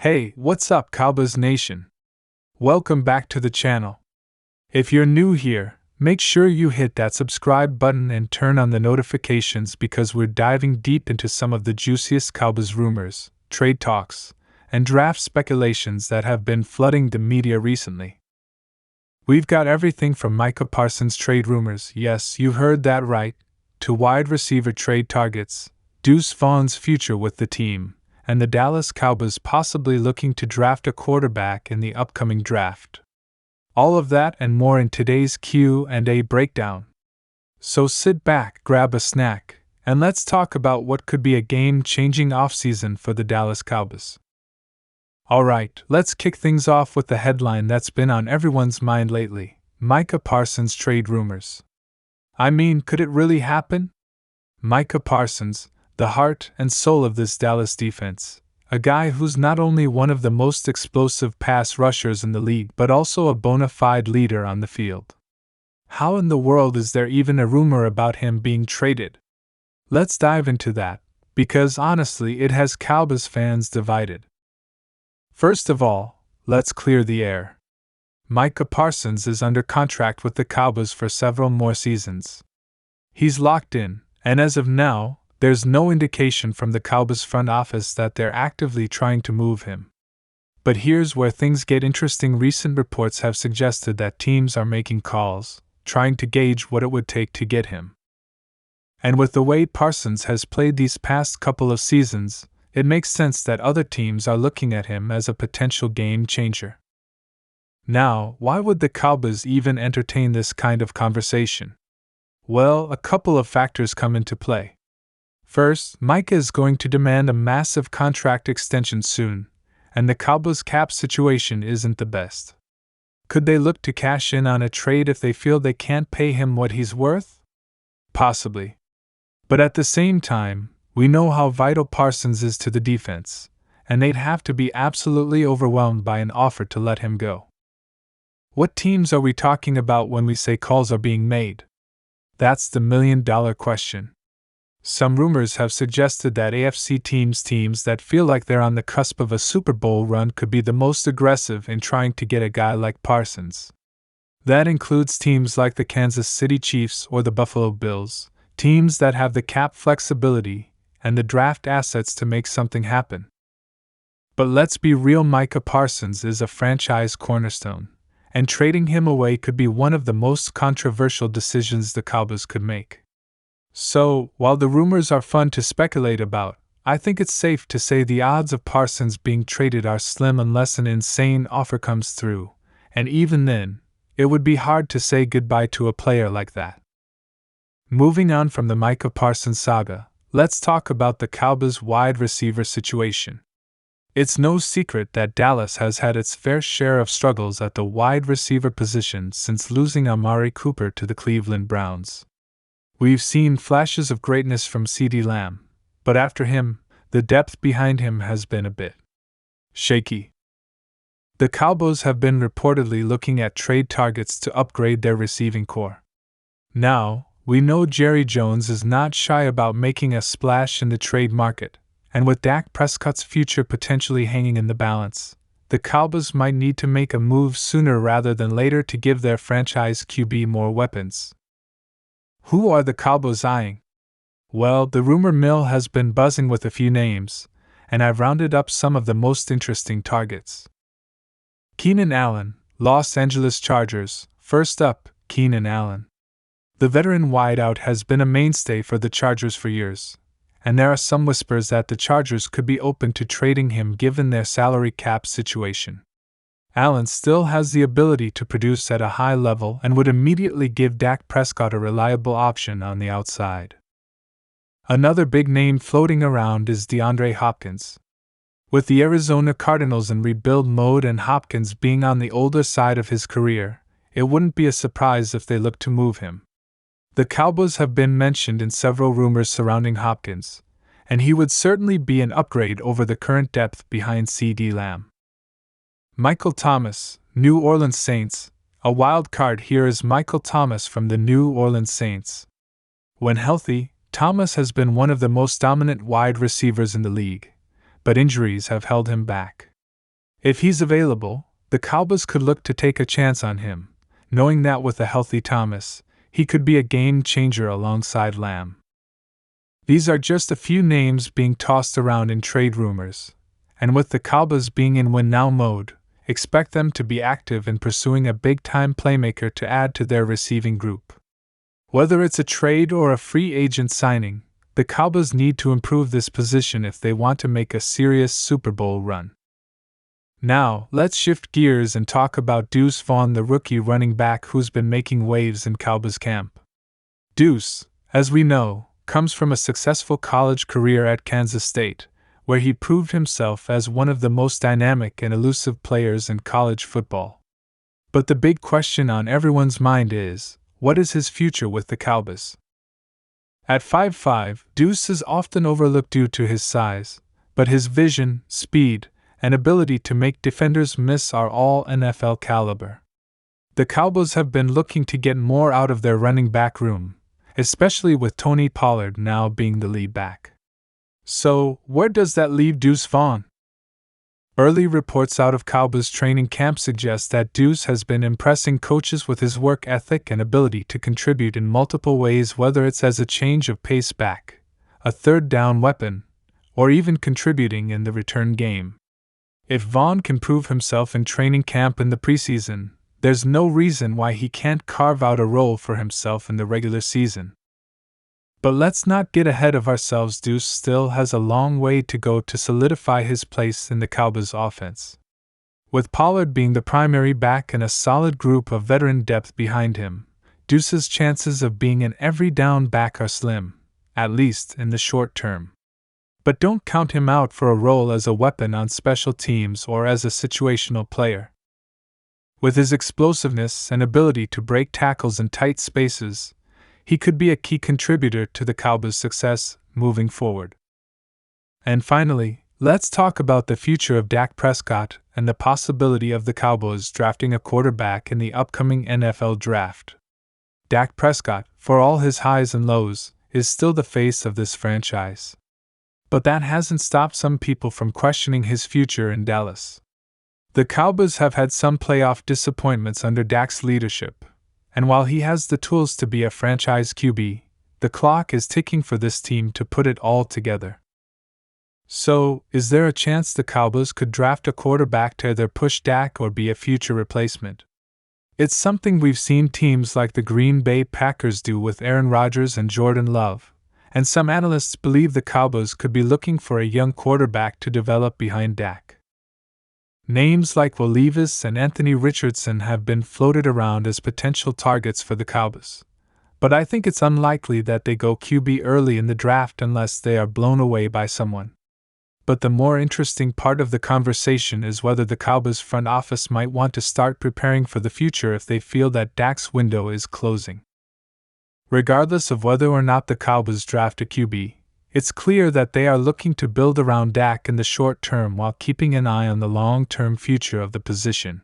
Hey, what's up, Cowboys Nation? Welcome back to the channel. If you're new here, make sure you hit that subscribe button and turn on the notifications because we're diving deep into some of the juiciest Cowboys rumors, trade talks, and draft speculations that have been flooding the media recently. We've got everything from Micah Parsons trade rumors, yes, you heard that right, to wide receiver trade targets, Deuce Vaughn's future with the team, and the Dallas Cowboys possibly looking to draft a quarterback in the upcoming draft. All of that and more in today's Q&A breakdown. So sit back, grab a snack, and let's talk about what could be a game-changing offseason for the Dallas Cowboys. Alright, let's kick things off with the headline that's been on everyone's mind lately: Micah Parsons trade rumors. I mean, could it really happen? Micah Parsons, the heart and soul of this Dallas defense, a guy who's not only one of the most explosive pass rushers in the league but also a bona fide leader on the field. How in the world is there even a rumor about him being traded? Let's dive into that, because honestly it has Cowboys fans divided. First of all, let's clear the air. Micah Parsons is under contract with the Cowboys for several more seasons. He's locked in, and as of now, there's no indication from the Cowboys front office that they're actively trying to move him. But here's where things get interesting. Recent reports have suggested that teams are making calls, trying to gauge what it would take to get him. And with the way Parsons has played these past couple of seasons, it makes sense that other teams are looking at him as a potential game changer. Now, why would the Cowboys even entertain this kind of conversation? Well, a couple of factors come into play. First, Micah is going to demand a massive contract extension soon, and the Cowboys' cap situation isn't the best. Could they look to cash in on a trade if they feel they can't pay him what he's worth? Possibly. But at the same time, we know how vital Parsons is to the defense, and they'd have to be absolutely overwhelmed by an offer to let him go. What teams are we talking about when we say calls are being made? That's the million-dollar question. Some rumors have suggested that AFC teams that feel like they're on the cusp of a Super Bowl run could be the most aggressive in trying to get a guy like Parsons. That includes teams like the Kansas City Chiefs or the Buffalo Bills, teams that have the cap flexibility and the draft assets to make something happen. But let's be real, Micah Parsons is a franchise cornerstone, and trading him away could be one of the most controversial decisions the Cowboys could make. So, while the rumors are fun to speculate about, I think it's safe to say the odds of Parsons being traded are slim unless an insane offer comes through, and even then, it would be hard to say goodbye to a player like that. Moving on from the Micah Parsons saga, let's talk about the Cowboys' wide receiver situation. It's no secret that Dallas has had its fair share of struggles at the wide receiver position since losing Amari Cooper to the Cleveland Browns. We've seen flashes of greatness from CeeDee Lamb, but after him, the depth behind him has been a bit shaky. The Cowboys have been reportedly looking at trade targets to upgrade their receiving core. Now, we know Jerry Jones is not shy about making a splash in the trade market, and with Dak Prescott's future potentially hanging in the balance, the Cowboys might need to make a move sooner rather than later to give their franchise QB more weapons. Who are the Cowboys eyeing? Well, the rumor mill has been buzzing with a few names, and I've rounded up some of the most interesting targets. Keenan Allen, Los Angeles Chargers. First up, Keenan Allen. The veteran wideout has been a mainstay for the Chargers for years, and there are some whispers that the Chargers could be open to trading him given their salary cap situation. Allen still has the ability to produce at a high level and would immediately give Dak Prescott a reliable option on the outside. Another big name floating around is DeAndre Hopkins. With the Arizona Cardinals in rebuild mode and Hopkins being on the older side of his career, it wouldn't be a surprise if they look to move him. The Cowboys have been mentioned in several rumors surrounding Hopkins, and he would certainly be an upgrade over the current depth behind CeeDee Lamb. Michael Thomas, New Orleans Saints. A wild card here is Michael Thomas from the New Orleans Saints. When healthy, Thomas has been one of the most dominant wide receivers in the league, but injuries have held him back. If he's available, the Cowboys could look to take a chance on him, knowing that with a healthy Thomas, he could be a game-changer alongside Lamb. These are just a few names being tossed around in trade rumors, and with the Cowboys being in win-now mode, expect them to be active in pursuing a big-time playmaker to add to their receiving group. Whether it's a trade or a free agent signing, the Cowboys need to improve this position if they want to make a serious Super Bowl run. Now, let's shift gears and talk about Deuce Vaughn, the rookie running back who's been making waves in Cowboys camp. Deuce, as we know, comes from a successful college career at Kansas State, where he proved himself as one of the most dynamic and elusive players in college football. But the big question on everyone's mind is, what is his future with the Cowboys? At 5'5", Deuce is often overlooked due to his size, but his vision, speed, and ability to make defenders miss are all NFL caliber. The Cowboys have been looking to get more out of their running back room, especially with Tony Pollard now being the lead back. So, where does that leave Deuce Vaughn? Early reports out of Cowboys training camp suggest that Deuce has been impressing coaches with his work ethic and ability to contribute in multiple ways, whether it's as a change of pace back, a third down weapon, or even contributing in the return game. If Vaughn can prove himself in training camp in the preseason, there's no reason why he can't carve out a role for himself in the regular season. But let's not get ahead of ourselves. Deuce still has a long way to go to solidify his place in the Cowboys offense. With Pollard being the primary back and a solid group of veteran depth behind him, Deuce's chances of being an every down back are slim, at least in the short term. But don't count him out for a role as a weapon on special teams or as a situational player. With his explosiveness and ability to break tackles in tight spaces, he could be a key contributor to the Cowboys' success moving forward. And finally, let's talk about the future of Dak Prescott and the possibility of the Cowboys drafting a quarterback in the upcoming NFL draft. Dak Prescott, for all his highs and lows, is still the face of this franchise. But that hasn't stopped some people from questioning his future in Dallas. The Cowboys have had some playoff disappointments under Dak's leadership, and while he has the tools to be a franchise QB, the clock is ticking for this team to put it all together. So, is there a chance the Cowboys could draft a quarterback to either push Dak or be a future replacement? It's something we've seen teams like the Green Bay Packers do with Aaron Rodgers and Jordan Love, and some analysts believe the Cowboys could be looking for a young quarterback to develop behind Dak. Names like Will Levis and Anthony Richardson have been floated around as potential targets for the Cowboys, but I think it's unlikely that they go QB early in the draft unless they are blown away by someone. But the more interesting part of the conversation is whether the Cowboys front office might want to start preparing for the future if they feel that Dak's window is closing. Regardless of whether or not the Cowboys draft a QB, it's clear that they are looking to build around Dak in the short term while keeping an eye on the long-term future of the position.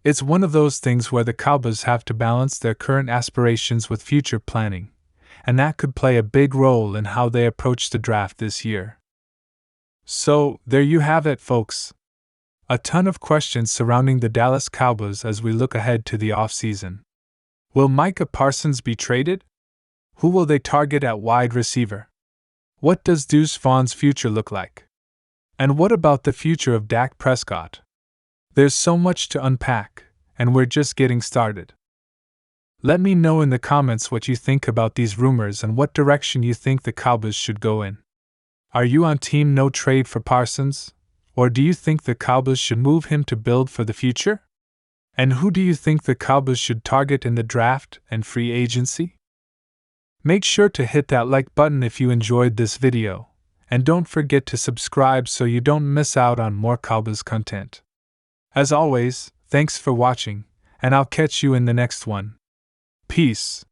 It's one of those things where the Cowboys have to balance their current aspirations with future planning, and that could play a big role in how they approach the draft this year. So, there you have it, folks. A ton of questions surrounding the Dallas Cowboys as we look ahead to the offseason. Will Micah Parsons be traded? Who will they target at wide receiver? What does Deuce Vaughn's future look like? And what about the future of Dak Prescott? There's so much to unpack, and we're just getting started. Let me know in the comments what you think about these rumors and what direction you think the Cowboys should go in. Are you on team no trade for Parsons? Or do you think the Cowboys should move him to build for the future? And who do you think the Cowboys should target in the draft and free agency? Make sure to hit that like button if you enjoyed this video, and don't forget to subscribe so you don't miss out on more Cowboys content. As always, thanks for watching, and I'll catch you in the next one. Peace.